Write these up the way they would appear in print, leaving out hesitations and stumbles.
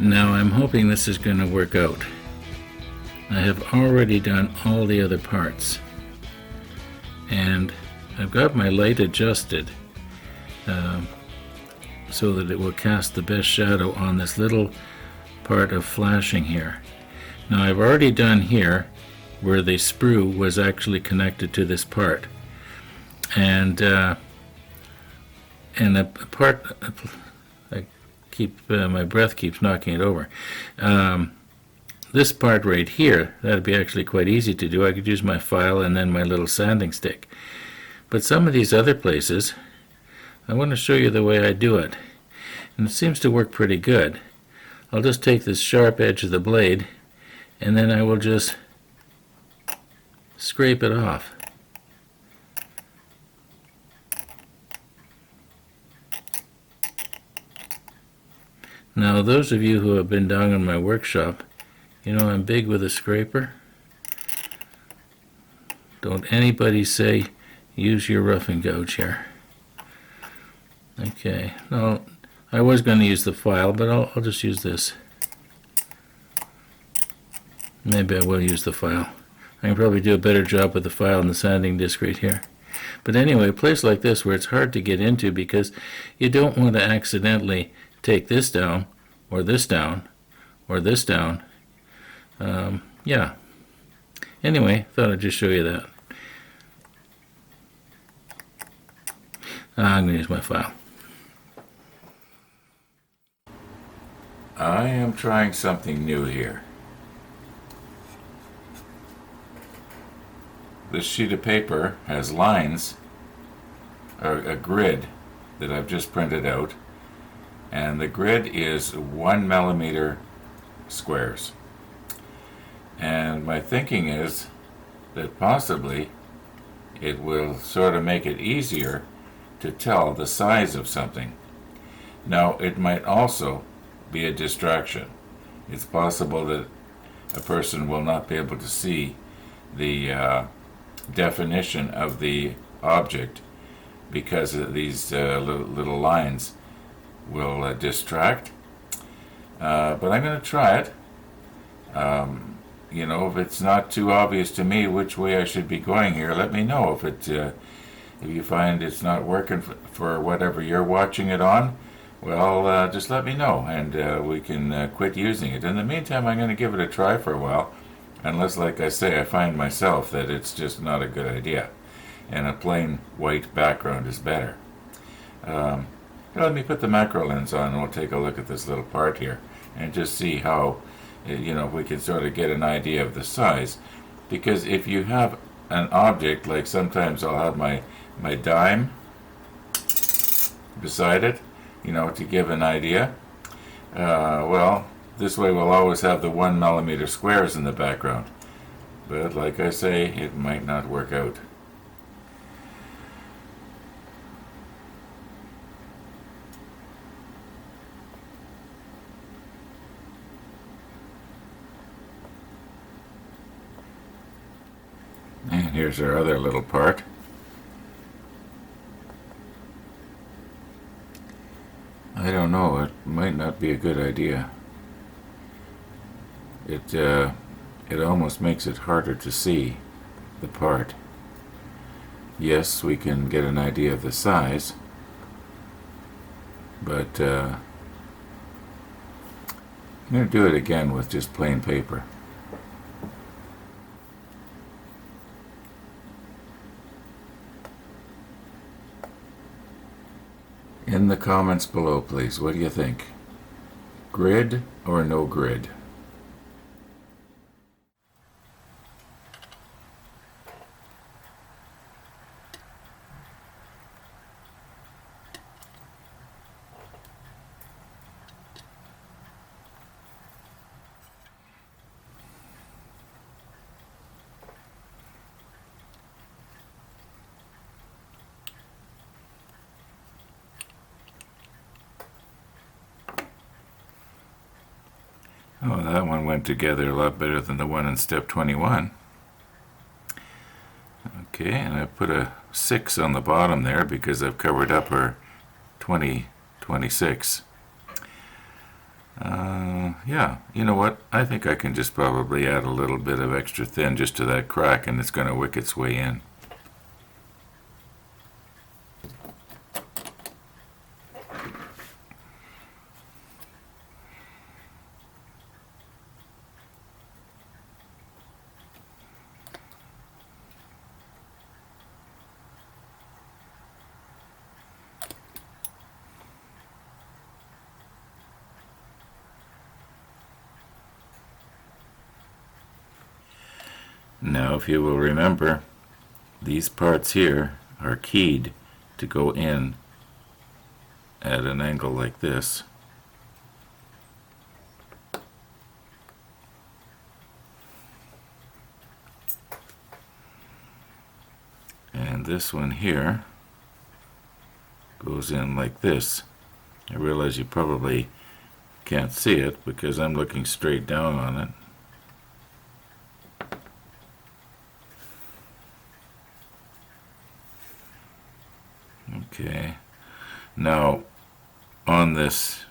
Now I'm hoping this is going to work out. I have already done all the other parts, and I've got my light adjusted so that it will cast the best shadow on this little part of flashing here. Now I've already done here where the sprue was actually connected to this part, and a part, I keep my breath keeps knocking it over. This part right here, that'd be actually quite easy to do. I could use my file and then my little sanding stick. But some of these other places, I want to show you the way I do it. And it seems to work pretty good. I'll just take this sharp edge of the blade and then I will just scrape it off. Now those of you who have been down in my workshop, you know I'm big with a scraper. Don't anybody say use your roughing gouge here. Okay, now I was going to use the file, but I'll just use this. Maybe I will use the file. I can probably do a better job with the file and the sanding disc right here. But anyway, a place like this where it's hard to get into because you don't want to accidentally take this down, or this down, or this down. Yeah. Anyway, thought I'd just show you that. I'm going to use my file. I am trying something new here. This sheet of paper has lines, or a grid that I've just printed out, and the grid is 1 millimeter squares. And my thinking is that possibly it will sort of make it easier to tell the size of something. Now, it might also be a distraction. It's possible that a person will not be able to see the definition of the object because of these little lines will distract. But I'm going to try it. You know, if it's not too obvious to me which way I should be going here, let me know. If you find it's not working for whatever you're watching it on, well, just let me know, and we can quit using it. In the meantime, I'm going to give it a try for a while, unless, like I say, I find myself that it's just not a good idea, and a plain white background is better. Let me put the macro lens on, and we'll take a look at this little part here, and just see how, you know, we can sort of get an idea of the size. Because if you have an object, like sometimes I'll have my dime beside it, you know, to give an idea. Well, this way we'll always have the 1 millimeter squares in the background. But like I say, it might not work out. And here's our other little part. I don't know, it might not be a good idea. It almost makes it harder to see the part. Yes, we can get an idea of the size, but I'm going to do it again with just plain paper. In the comments below, please, what do you think? Grid or no grid? Oh, that one went together a lot better than the one in step 21. Okay, and I put a 6 on the bottom there because I've covered up her 2026. Yeah, you know what? I think I can just probably add a little bit of extra thin just to that crack, and it's going to wick its way in. Now, if you will remember, these parts here are keyed to go in at an angle like this. And this one here goes in like this. I realize you probably can't see it because I'm looking straight down on it. Okay, now on this,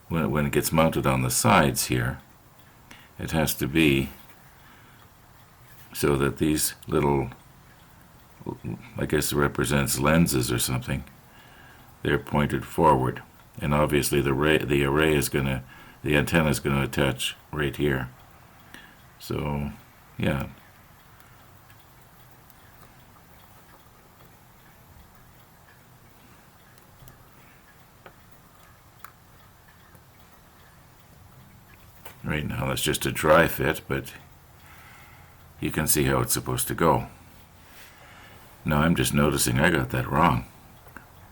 when it gets mounted on the sides here, it has to be so that these little, I guess it represents lenses or something, they're pointed forward. And obviously the array is going to, the antenna is going to attach right here. So, yeah. Right now that's just a dry fit, but you can see how it's supposed to go. Now I'm just noticing I got that wrong.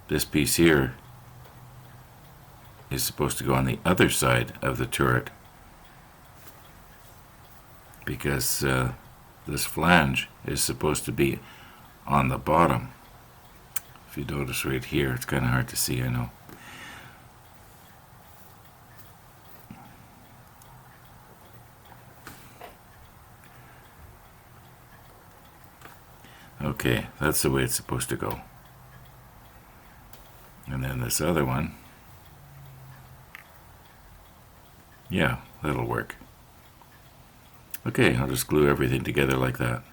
This piece here is supposed to go on the other side of the turret because this flange is supposed to be on the bottom. If you notice right here, it's kind of hard to see, I know. Okay, that's the way it's supposed to go. And then this other one, yeah, that'll work. Okay, I'll just glue everything together like that.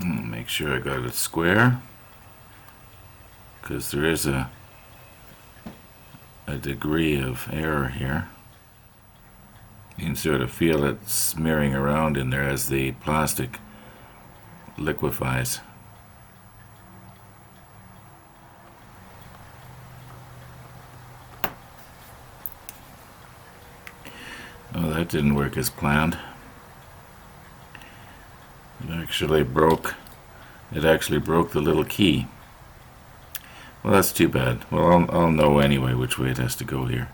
Make sure I got it square, because there is a degree of error here. You can sort of feel it smearing around in there as the plastic liquefies. Oh, that didn't work as planned. It actually broke the little key. Well, that's too bad. Well, I'll know anyway which way it has to go here.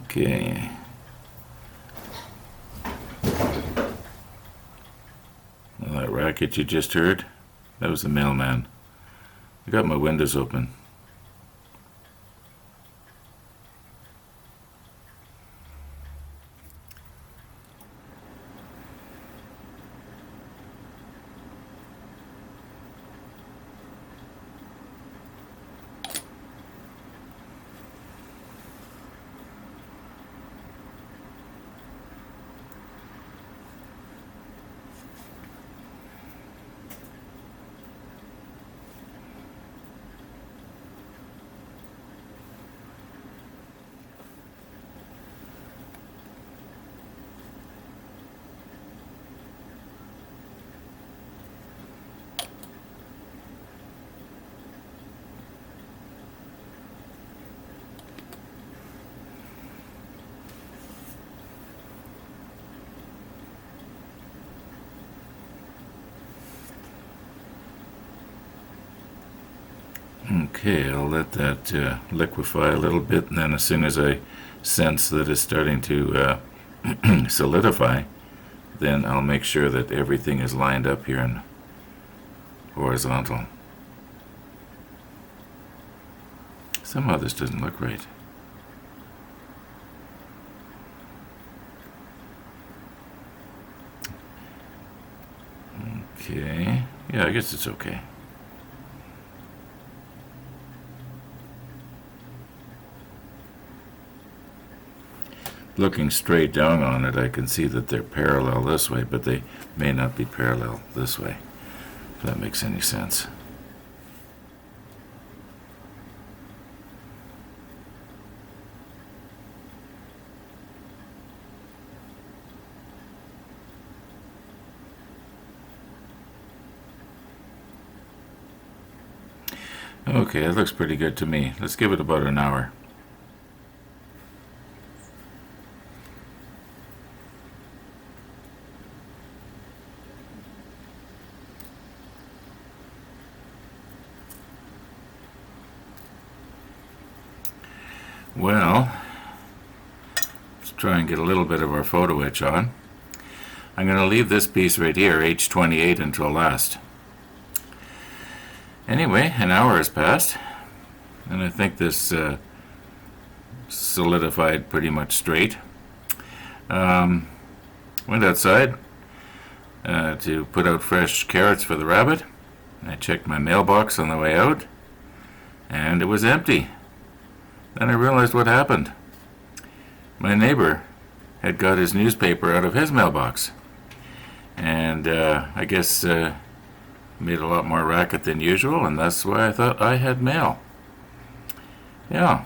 Okay. Well, that racket you just heard, that was the mailman. I got my windows open. Okay, I'll let that liquefy a little bit, and then as soon as I sense that it's starting to solidify, then I'll make sure that everything is lined up here and horizontal. Somehow this doesn't look right. Okay, yeah, I guess it's okay. Looking straight down on it, I can see that they're parallel this way, but they may not be parallel this way, if that makes any sense. Okay, that looks pretty good to me. Let's give it about an hour. Well, let's try and get a little bit of our photo etch on. I'm going to leave this piece right here, H28, until last. Anyway, an hour has passed, and I think this solidified pretty much straight. Went outside to put out fresh carrots for the rabbit. I checked my mailbox on the way out, and it was empty. Then I realized what happened. My neighbor had got his newspaper out of his mailbox, and I guess made a lot more racket than usual, and that's why I thought I had mail. Yeah,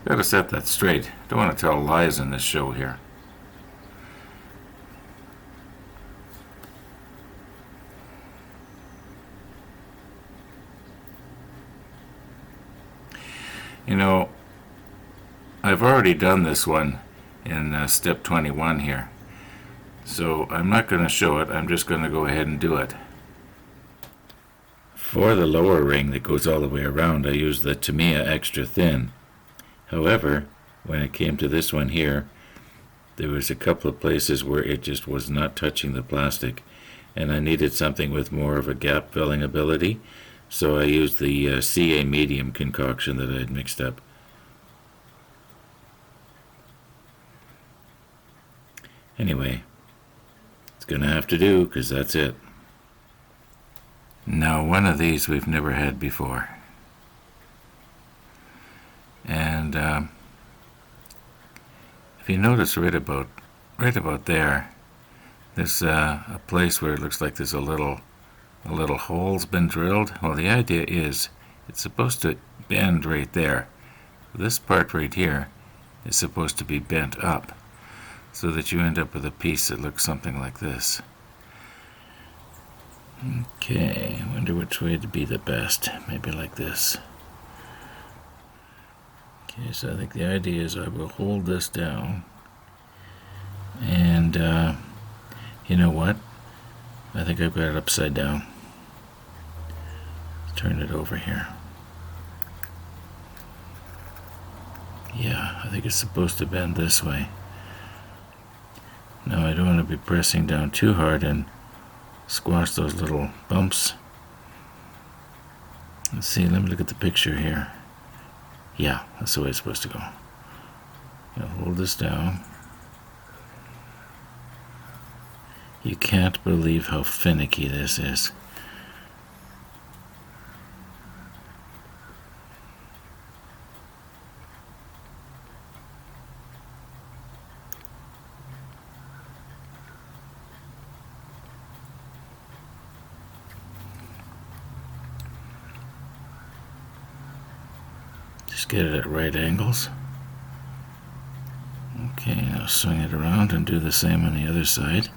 gotta set that straight. Don't want to tell lies in this show here. You know, I've already done this one in step 21 here, so I'm not going to show it. I'm just going to go ahead and do it. For the lower ring that goes all the way around, I used the Tamiya extra thin. However, when it came to this one here, there was a couple of places where it just was not touching the plastic, and I needed something with more of a gap filling ability. So I used the CA medium concoction that I had mixed up. Anyway, it's going to have to do, because that's it. Now, one of these we've never had before. And if you notice right about there, there's a place where it looks like there's a little hole's been drilled. Well, the idea is it's supposed to bend right there. This part right here is supposed to be bent up so that you end up with a piece that looks something like this. Okay, I wonder which way to be the best. Maybe like this. Okay, so I think the idea is I will hold this down, and you know what? I think I've got it upside down. Let's turn it over here. Yeah, I think it's supposed to bend this way. Now I don't want to be pressing down too hard and squash those little bumps. Let's see, let me look at the picture here. Yeah, that's the way it's supposed to go. I'll hold this down. You can't believe how finicky this is. Just get it at right angles. Okay, now swing it around and do the same on the other side.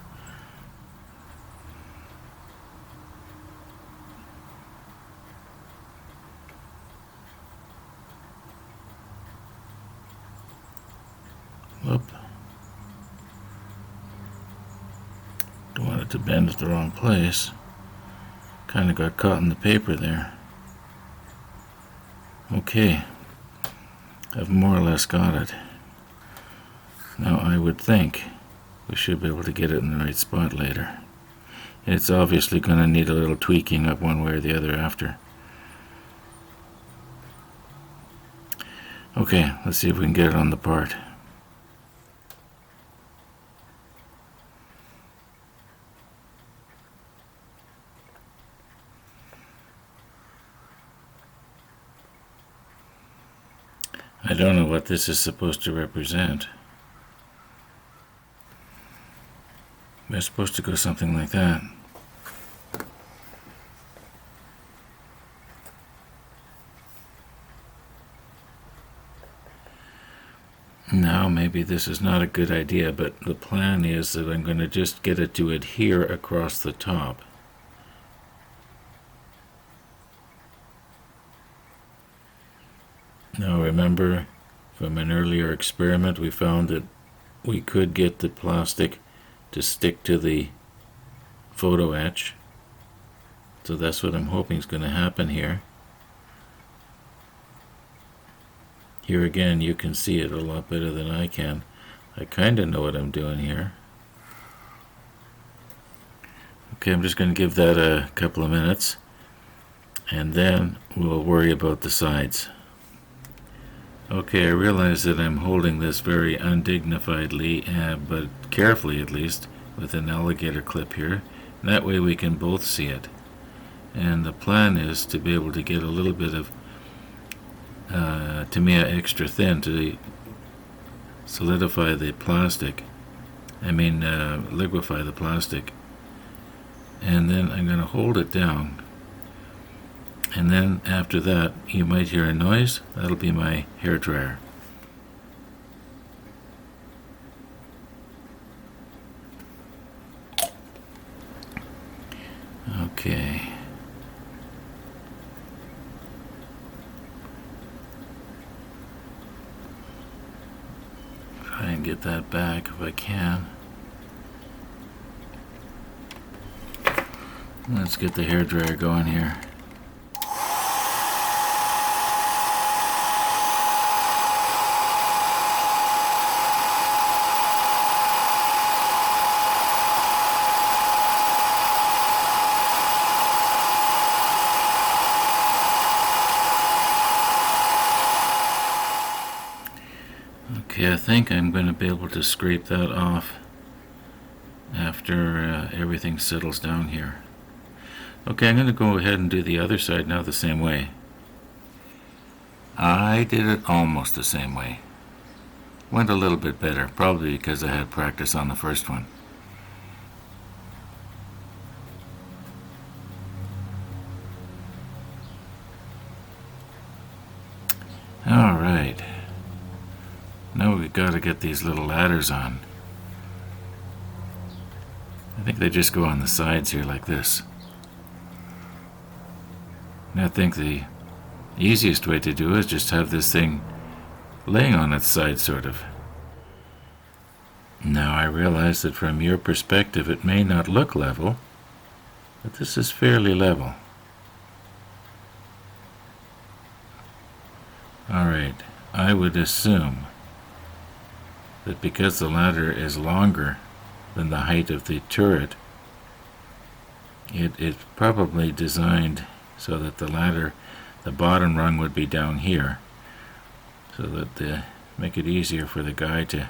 Whoop. Don't want it to bend at the wrong place. Kind of got caught in the paper there. Okay, I've more or less got it. Now I would think we should be able to get it in the right spot later. It's obviously going to need a little tweaking up one way or the other after. Okay, let's see if we can get it on the part. I don't know what this is supposed to represent. We're supposed to go something like that. Now maybe this is not a good idea, but the plan is that I'm going to just get it to adhere across the top. Now remember, from an earlier experiment we found that we could get the plastic to stick to the photo etch. So that's what I'm hoping is going to happen here. Here again you can see it a lot better than I can. I kind of know what I'm doing here. Okay, I'm just going to give that a couple of minutes and then we'll worry about the sides. Okay, I realize that I'm holding this very undignifiedly, but carefully at least, with an alligator clip here. And that way we can both see it. And the plan is to be able to get a little bit of Tamiya extra thin to solidify the plastic. Liquefy the plastic. And then I'm going to hold it down. And then after that, you might hear a noise. That'll be my hair dryer. Okay. Try and get that back if I can. Let's get the hair dryer going here. Okay, I think I'm going to be able to scrape that off after everything settles down here. Okay, I'm going to go ahead and do the other side now the same way. I did it almost the same way. Went a little bit better, probably because I had practice on the first one. All right. Now we've got to get these little ladders on. I think they just go on the sides here like this. And I think the easiest way to do it is just have this thing laying on its side, sort of. Now I realize that from your perspective it may not look level, but this is fairly level. Alright, I would assume that because the ladder is longer than the height of the turret, it's probably designed so that the ladder, the bottom rung would be down here, so that make it easier for the guy to,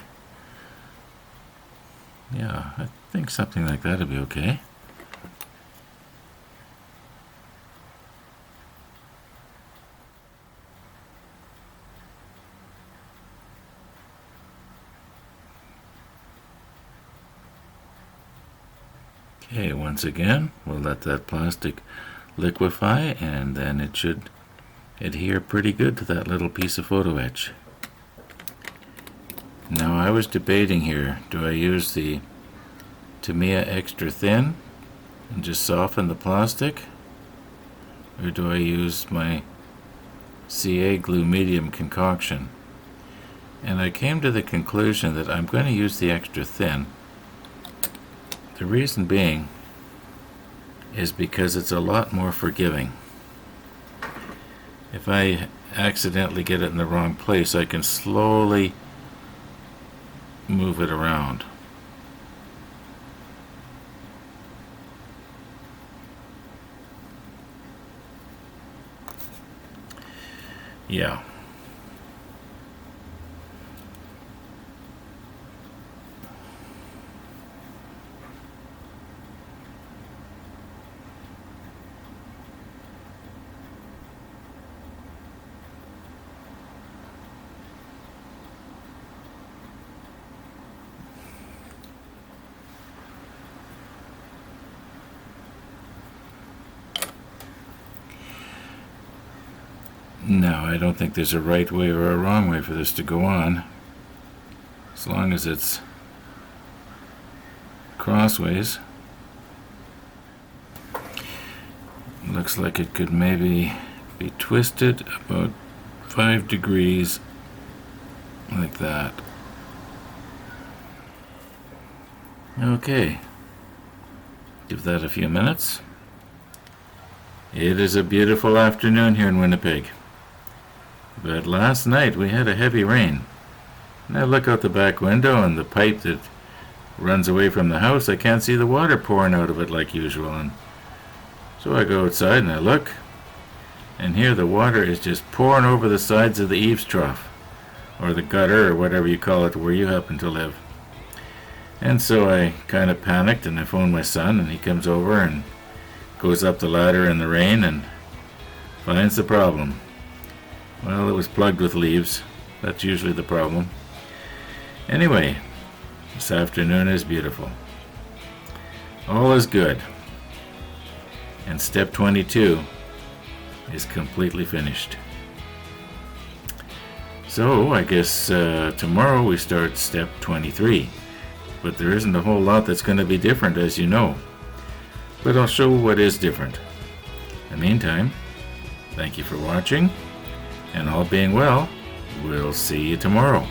yeah, I think something like that would be okay. Okay, once again, we'll let that plastic liquefy and then it should adhere pretty good to that little piece of photo etch. Now I was debating here, do I use the Tamiya extra thin and just soften the plastic, or do I use my CA glue medium concoction? And I came to the conclusion that I'm going to use the extra thin. The reason being is because it's a lot more forgiving. If I accidentally get it in the wrong place, I can slowly move it around. Yeah. No, I don't think there's a right way or a wrong way for this to go on. As long as it's crossways. Looks like it could maybe be twisted about 5 degrees like that. Okay. Give that a few minutes. It is a beautiful afternoon here in Winnipeg. But last night we had a heavy rain. And I look out the back window and the pipe that runs away from the house, I can't see the water pouring out of it like usual. And so I go outside and I look, and here the water is just pouring over the sides of the eaves trough, or the gutter, or whatever you call it where you happen to live. And so I kind of panicked and I phoned my son, and he comes over and goes up the ladder in the rain and finds the problem. Well, it was plugged with leaves. That's usually the problem. Anyway, this afternoon is beautiful. All is good. And step 22 is completely finished. So I guess tomorrow we start step 23. But there isn't a whole lot that's going to be different, as you know. But I'll show what is different. In the meantime, thank you for watching. And all being well, we'll see you tomorrow.